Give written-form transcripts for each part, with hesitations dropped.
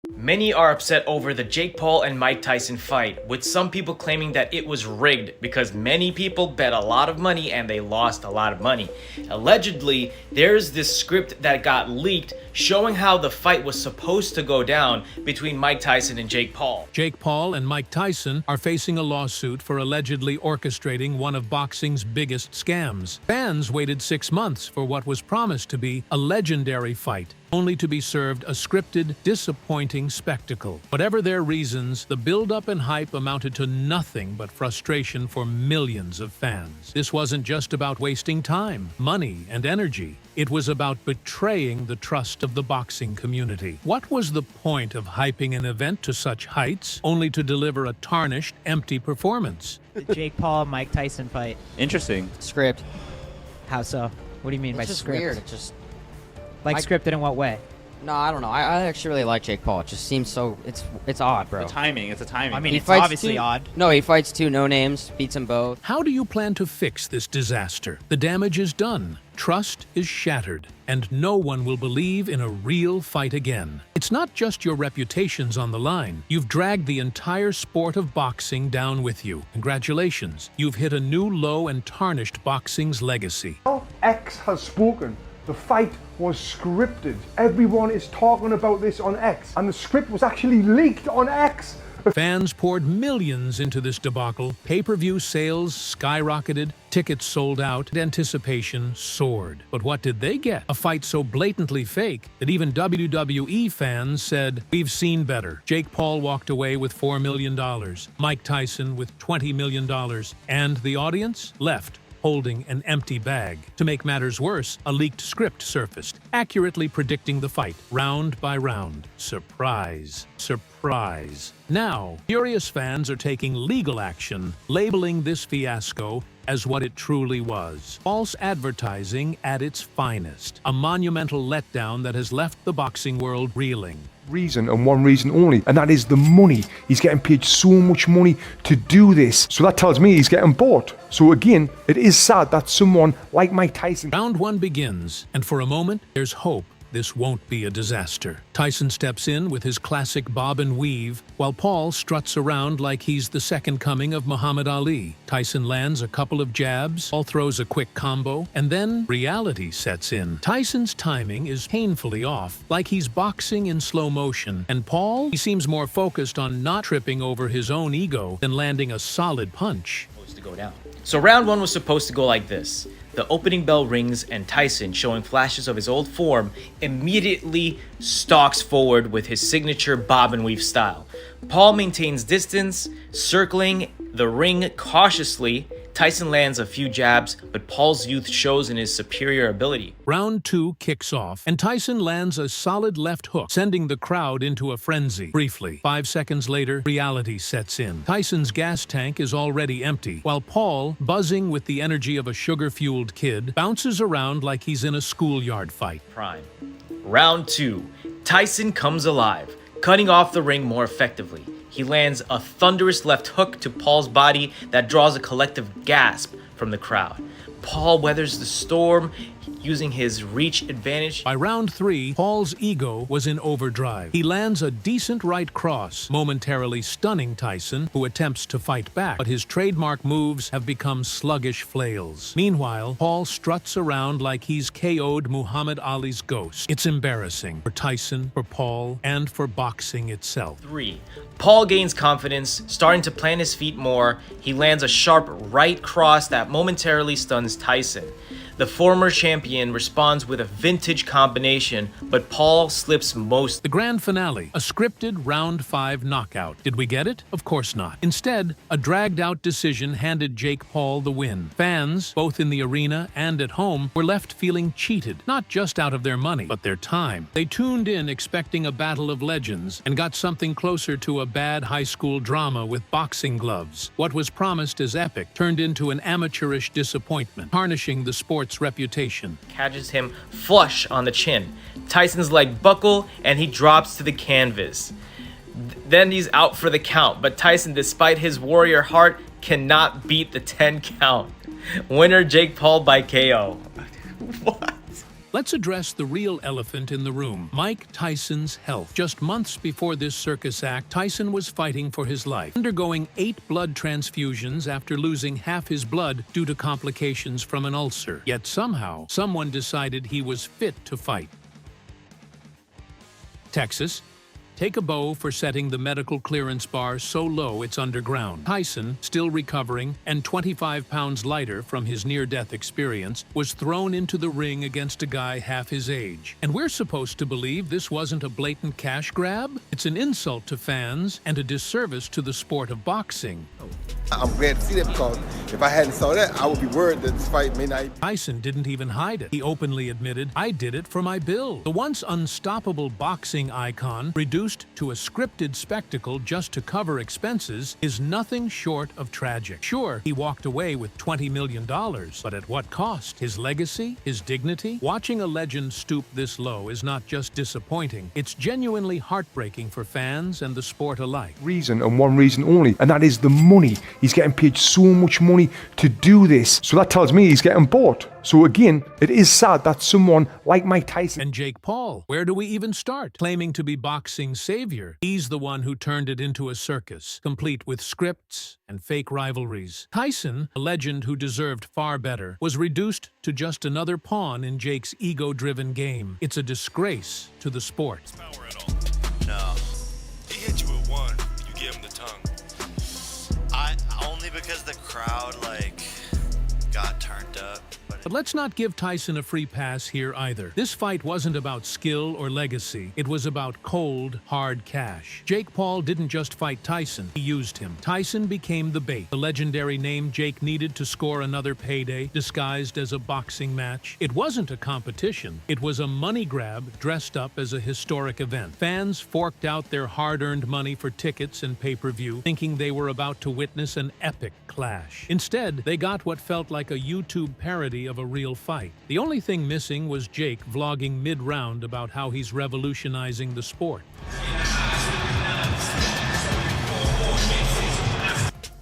Many are upset over the Jake Paul and Mike Tyson fight, with some people claiming that it was rigged because many people bet a lot of money and they lost a lot of money. Allegedly, there's this script that got leaked showing how the fight was supposed to go down between Mike Tyson and Jake Paul. Jake Paul and Mike Tyson are facing a lawsuit for allegedly orchestrating one of boxing's biggest scams. Fans waited 6 months for what was promised to be a legendary fight, only to be served a scripted, disappointing spectacle. Whatever their reasons, the build-up and hype amounted to nothing but frustration for millions of fans. This wasn't just about wasting time, money, and energy. It was about betraying the trust of the boxing community. What was the point of hyping an event to such heights, only to deliver a tarnished, empty performance? The Jake Paul Mike Tyson fight. Interesting. Script. How so? What do you mean by It's just script? weird. It just Like scripted in what way? no, I don't know. I actually really like Jake Paul. It just seems so it's odd, bro. The timing. It's a timing. I mean, He it's fights obviously two- odd. No, he fights two no names, beats them both. How do you plan to fix this disaster? The damage is done, trust is shattered, and no one will believe in a real fight again. It's not just your reputations on the line. You've dragged the entire sport of boxing down with you. Congratulations, you've hit a new low and tarnished boxing's legacy. X has spoken. The fight was scripted. Everyone is talking about this on X, and the script was actually leaked on X. Fans poured millions into this debacle. Pay-per-view sales skyrocketed, tickets sold out, and anticipation soared. But what did they get? A fight so blatantly fake that even WWE fans said, "We've seen better." Jake Paul walked away with $4 million, Mike Tyson with $20 million, and the audience left holding an empty bag. To make matters worse, a leaked script surfaced, accurately predicting the fight, round by round. Surprise. Surprise. Now, furious fans are taking legal action, labeling this fiasco as what it truly was. False advertising at its finest. A monumental letdown that has left the boxing world reeling. Reason and one reason only, and that is the money. He's getting paid so much money to do this. So that tells me he's getting bought. So again, it is sad that someone like Mike Tyson. Round one begins, and for a moment, there's hope this won't be a disaster. Tyson steps in with his classic bob and weave, while Paul struts around like he's the second coming of Muhammad Ali. Tyson lands a couple of jabs, Paul throws a quick combo, and then reality sets in. Tyson's timing is painfully off, like he's boxing in slow motion, and Paul, he seems more focused on not tripping over his own ego than landing a solid punch. To go down. So round one was supposed to go like this. The opening bell rings and Tyson, showing flashes of his old form, immediately stalks forward with his signature bob and weave style. Paul maintains distance, circling the ring cautiously. Tyson lands a few jabs, but Paul's youth shows in his superior ability. Round two kicks off, and Tyson lands a solid left hook, sending the crowd into a frenzy. Briefly, 5 seconds later, reality sets in. Tyson's gas tank is already empty, while Paul, buzzing with the energy of a sugar-fueled kid, bounces around like he's in a schoolyard fight. Prime. Round two. Tyson comes alive, cutting off the ring more effectively. He lands a thunderous left hook to Paul's body that draws a collective gasp from the crowd. Paul weathers the storm, using his reach advantage. By round three, Paul's ego was in overdrive. He lands a decent right cross, momentarily stunning Tyson, who attempts to fight back, but his trademark moves have become sluggish flails. Meanwhile, Paul struts around like he's KO'd Muhammad Ali's ghost. It's embarrassing for Tyson, for Paul, and for boxing itself. 3. Paul gains confidence, starting to plant his feet more. He lands a sharp right cross that momentarily stuns Tyson. The former champion responds with a vintage combination, but Paul slips most. The grand finale, a scripted round 5 knockout. Did we get it? Of course not. Instead, a dragged-out decision handed Jake Paul the win. Fans, both in the arena and at home, were left feeling cheated, not just out of their money, but their time. They tuned in expecting a battle of legends and got something closer to a bad high school drama with boxing gloves. What was promised as epic turned into an amateurish disappointment, tarnishing the sport's reputation. Catches him flush on the chin. Tyson's leg buckle and he drops to the canvas. Then he's out for the count, but Tyson, despite his warrior heart, cannot beat the 10 count. Winner Jake Paul by KO. What? Let's address the real elephant in the room, Mike Tyson's health. Just months before this circus act, Tyson was fighting for his life, undergoing 8 blood transfusions after losing half his blood due to complications from an ulcer. Yet somehow, someone decided he was fit to fight. Texas. Take a bow for setting the medical clearance bar so low it's underground. Tyson, still recovering and 25 pounds lighter from his near-death experience, was thrown into the ring against a guy half his age. And we're supposed to believe this wasn't a blatant cash grab? It's an insult to fans and a disservice to the sport of boxing. I'm glad to see that because if I hadn't saw that, I would be worried that this fight may not. Tyson didn't even hide it. He openly admitted, "I did it for my bill." The once unstoppable boxing icon, reduced to a scripted spectacle just to cover expenses, is nothing short of tragic. Sure, he walked away with $20 million, but at what cost? His legacy? His dignity? Watching a legend stoop this low is not just disappointing, it's genuinely heartbreaking for fans and the sport alike. Reason and one reason only, and that is the money. He's getting paid so much money to do this. So that tells me he's getting bought. So again, it is sad that someone like Mike Tyson And Jake Paul, where do we even start? Claiming to be boxing's savior, he's the one who turned it into a circus, complete with scripts and fake rivalries. Tyson, a legend who deserved far better, was reduced to just another pawn in Jake's ego-driven game. It's a disgrace to the sport. Power at all. No. He hit you with one. You gave him the tongue. Only because the crowd, got turned up. But let's not give Tyson a free pass here either. This fight wasn't about skill or legacy. It was about cold, hard cash. Jake Paul didn't just fight Tyson. He used him. Tyson became the bait. The legendary name Jake needed to score another payday, disguised as a boxing match. It wasn't a competition. It was a money grab dressed up as a historic event. Fans forked out their hard-earned money for tickets and pay-per-view, thinking they were about to witness an epic clash. Instead, they got what felt like a YouTube parody of a real fight. The only thing missing was Jake vlogging mid-round about how he's revolutionizing the sport.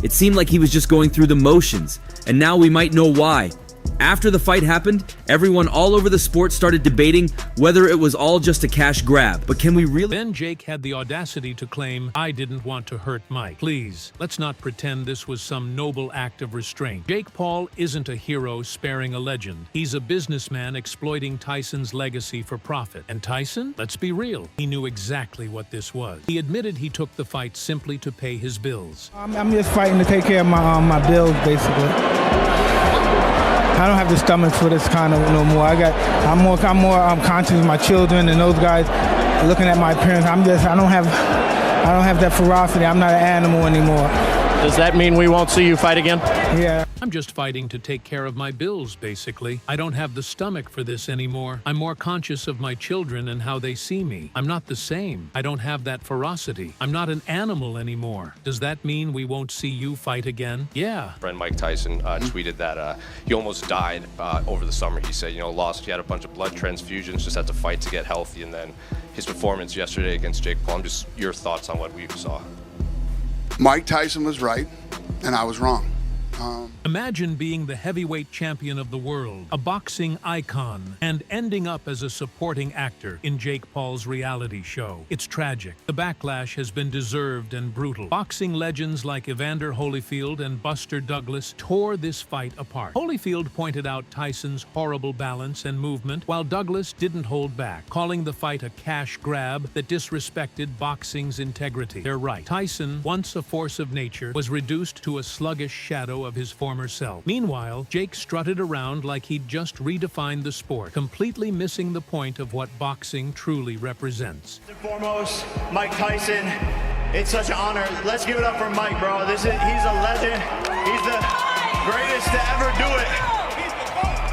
It seemed like he was just going through the motions, and now we might know why. After the fight happened, everyone all over the sport started debating whether it was all just a cash grab. But can we really? Then Jake had the audacity to claim, "I didn't want to hurt Mike." Please, let's not pretend this was some noble act of restraint. Jake Paul isn't a hero sparing a legend. He's a businessman exploiting Tyson's legacy for profit. And Tyson, let's be real, he knew exactly what this was. He admitted he took the fight simply to pay his bills. I'm just fighting to take care of my bills, basically. I don't have the stomach for this kind of no more. I'm more conscious of my children and those guys looking at my appearance. I don't have that ferocity. I'm not an animal anymore. Does that mean we won't see you fight again? Yeah. I'm just fighting to take care of my bills, basically. I don't have the stomach for this anymore. I'm more conscious of my children and how they see me. I'm not the same. I don't have that ferocity. I'm not an animal anymore. Does that mean we won't see you fight again? Yeah. Friend Mike Tyson tweeted that he almost died over the summer. He said, he had a bunch of blood transfusions, just had to fight to get healthy, and then his performance yesterday against Jake Paul. Just your thoughts on what we saw. Mike Tyson was right, and I was wrong. Imagine being the heavyweight champion of the world, a boxing icon, and ending up as a supporting actor in Jake Paul's reality show. It's tragic. The backlash has been deserved and brutal. Boxing legends like Evander Holyfield and Buster Douglas tore this fight apart. Holyfield pointed out Tyson's horrible balance and movement, while Douglas didn't hold back, calling the fight a cash grab that disrespected boxing's integrity. They're right. Tyson, once a force of nature, was reduced to a sluggish shadow of his former self. Meanwhile, Jake strutted around like he'd just redefined the sport, completely missing the point of what boxing truly represents. First and foremost, Mike Tyson, it's such an honor. Let's give it up for Mike, bro. He's a legend. He's the greatest to ever do it.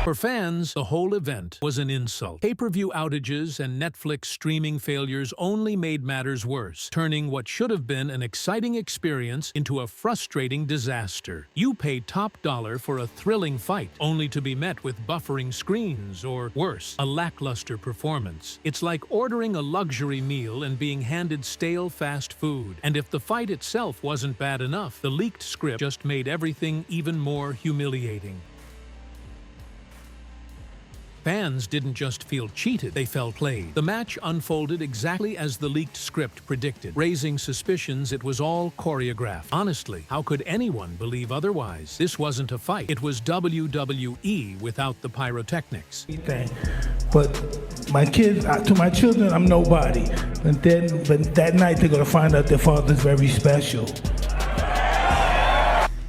For fans, the whole event was an insult. Pay-per-view outages and Netflix streaming failures only made matters worse, turning what should have been an exciting experience into a frustrating disaster. You pay top dollar for a thrilling fight, only to be met with buffering screens or, worse, a lackluster performance. It's like ordering a luxury meal and being handed stale fast food. And if the fight itself wasn't bad enough, the leaked script just made everything even more humiliating. Fans didn't just feel cheated, they felt played. The match unfolded exactly as the leaked script predicted, raising suspicions it was all choreographed. Honestly, how could anyone believe otherwise? This wasn't a fight. It was WWE without the pyrotechnics. But my kids, to my children, I'm nobody. But that night they're gonna find out their father's very special.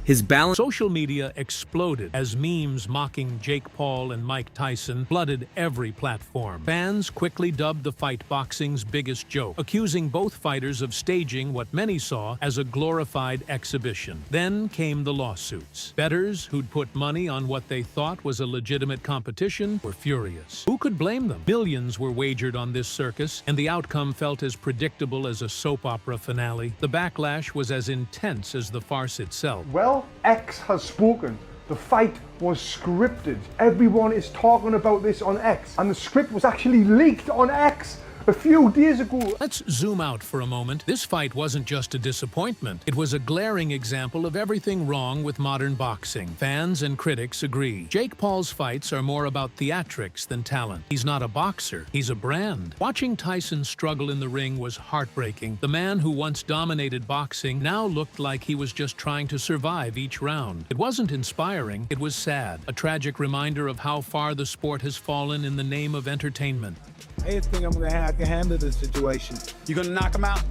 His balance. Social media exploded as memes mocking Jake Paul and Mike Tyson flooded every platform. Fans quickly dubbed the fight boxing's biggest joke, accusing both fighters of staging what many saw as a glorified exhibition. Then came the lawsuits. Bettors who'd put money on what they thought was a legitimate competition were furious. Who could blame them? Millions were wagered on this circus, and the outcome felt as predictable as a soap opera finale. The backlash was as intense as the farce itself. Well, X has spoken. The fight was scripted. Everyone is talking about this on X, and the script was actually leaked on X a few days ago. Let's zoom out for a moment. This fight wasn't just a disappointment. It was a glaring example of everything wrong with modern boxing. Fans and critics agree. Jake Paul's fights are more about theatrics than talent. He's not a boxer. He's a brand. Watching Tyson struggle in the ring was heartbreaking. The man who once dominated boxing now looked like he was just trying to survive each round. It wasn't inspiring. It was sad. A tragic reminder of how far the sport has fallen in the name of entertainment. I just think I can handle the situation. You gonna knock him out?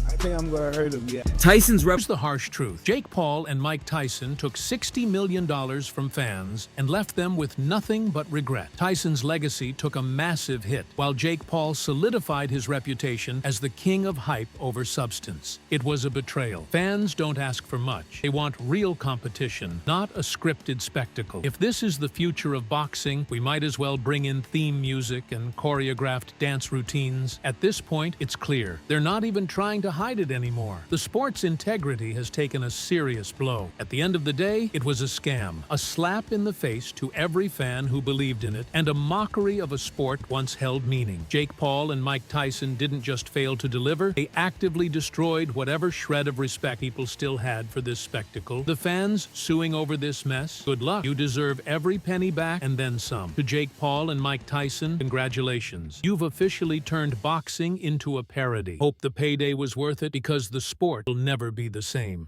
I think I'm gonna hurt him, yeah. Here's the harsh truth. Jake Paul and Mike Tyson took $60 million from fans and left them with nothing but regret. Tyson's legacy took a massive hit, while Jake Paul solidified his reputation as the king of hype over substance. It was a betrayal. Fans don't ask for much. They want real competition, not a scripted spectacle. If this is the future of boxing, we might as well bring in theme music and choreographed dance routines. At this point, it's clear. They're not even trying to hide it anymore. The sport's integrity has taken a serious blow. At the end of the day, it was a scam, a slap in the face to every fan who believed in it, and a mockery of a sport once held meaning. Jake Paul and Mike Tyson didn't just fail to deliver, they actively destroyed whatever shred of respect people still had for this spectacle. The fans suing over this mess, good luck. You deserve every penny back and then some. To Jake Paul and Mike Tyson, congratulations. You've officially turned boxing into a parody. Hope the payday was worth it, because the sport will never be the same.